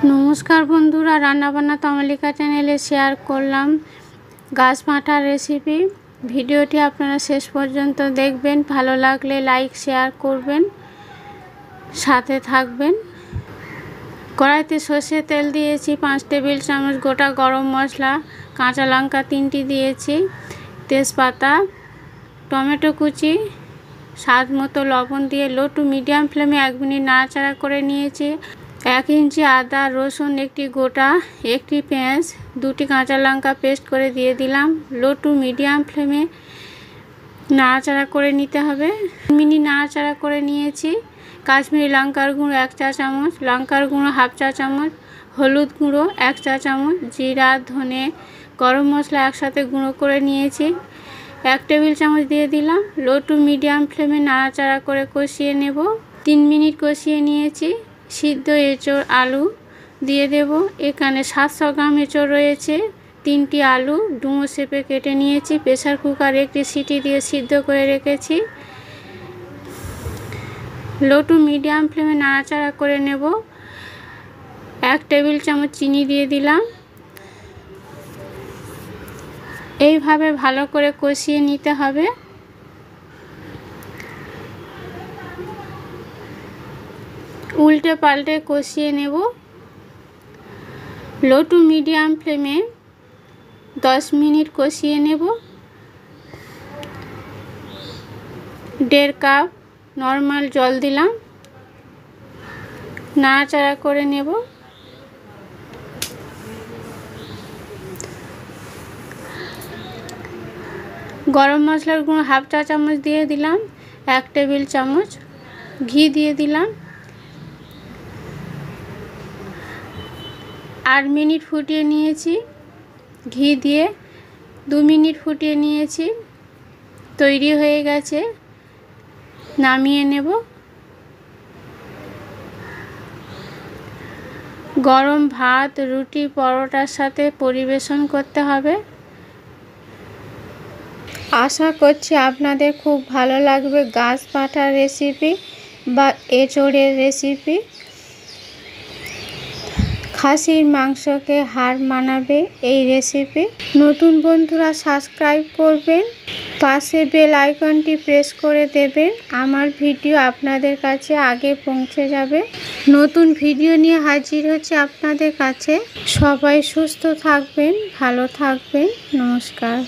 নমস্কার বন্ধুরা, রান্নাবান্না তমালিকা চ্যানেলে শেয়ার করলাম গাছ পাঁঠার রেসিপি। ভিডিওটি আপনারা শেষ পর্যন্ত দেখবেন, ভালো লাগলে লাইক শেয়ার করবেন, সাথে থাকবেন। কড়াইতে সর্ষের তেল দিয়েছি 5 টেবিল চামচ, গোটা গরম মশলা, কাঁচা লঙ্কা 3টি দিয়েছি, তেজপাতা, টমেটো কুচি, স্বাদ মতো লবণ দিয়ে লো টু মিডিয়াম ফ্লেমে 1 মিনিট নাড়াচাড়া করে নিয়েছি। 1 ইঞ্চি আদা রসুন, একটি গোটা, একটি পেঁয়াজ, 2টি কাঁচা লঙ্কা পেস্ট করে দিয়ে দিলাম। লো টু মিডিয়াম ফ্লেমে নাড়াচাড়া করে নিতে হবে। 1 মিনিট নাড়াচাড়া করে নিয়েছি। কাশ্মীরি লঙ্কার গুঁড়ো 1 চা চামচ, লঙ্কার গুঁড়ো 1/2 চা চামচ, হলুদ গুঁড়ো 1 চা চামচ, জিরা ধনে গরম মশলা একসাথে গুঁড়ো করে নিয়েছি, 1 টেবিল চামচ দিয়ে দিলাম। লো টু মিডিয়াম ফ্লেমে নাড়াচাড়া করে কষিয়ে নেব। 3 মিনিট কষিয়ে নিয়েছি। সিদ্ধ এঁচোড় আলু দিয়ে দেব। এখানে 700 গ্রাম এঁচোড় রয়েছে। 3টি আলু ডুমো শেপে কেটে নিয়েছি। প্রেসার কুকারে 1টি সিটি দিয়ে সিদ্ধ করে রেখেছি। লো টু মিডিয়াম ফ্লেমে নাড়াচাড়া করে নেব। 1 টেবিল চামচ চিনি দিয়ে দিলাম। এইভাবে ভালো করে কষিয়ে নিতে হবে। উল্টে পাল্টে কষিয়ে নেব। লো টু মিডিয়াম ফ্লেমে 10 মিনিট কষিয়ে নেব। 1.5 কাপ নর্মাল জল দিলাম, নাড়াচাড়া করে নেব। গরম মশলার গুঁড়ো 1/2 চা চামচ দিয়ে দিলাম। 1 টেবিল চামচ ঘি দিয়ে দিলাম। 8 মিনিট ফুটিয়ে নিয়েছি। ঘি দিয়ে 2 মিনিট ফুটিয়ে নিয়েছি। তৈরি হয়ে গেছে, নামিয়ে নেব। গরম ভাত, রুটি, পরোটার সাথে পরিবেশন করতে হবে। আশা করছি আপনাদের খুব ভালো লাগবে গাছ পাঁঠার রেসিপি বা এঁচোড়ের রেসিপি। খাসির মাংসকে হার মানাবে এই রেসিপি। নতুন বন্ধুরা সাবস্ক্রাইব করবেন, পাশে বেল আইকনটি প্রেস করে দেবেন। আমার ভিডিও আপনাদের কাছে আগে পৌঁছে যাবে। নতুন ভিডিও নিয়ে হাজির হচ্ছে আপনাদের কাছে। সবাই সুস্থ থাকবেন, ভালো থাকবেন। নমস্কার।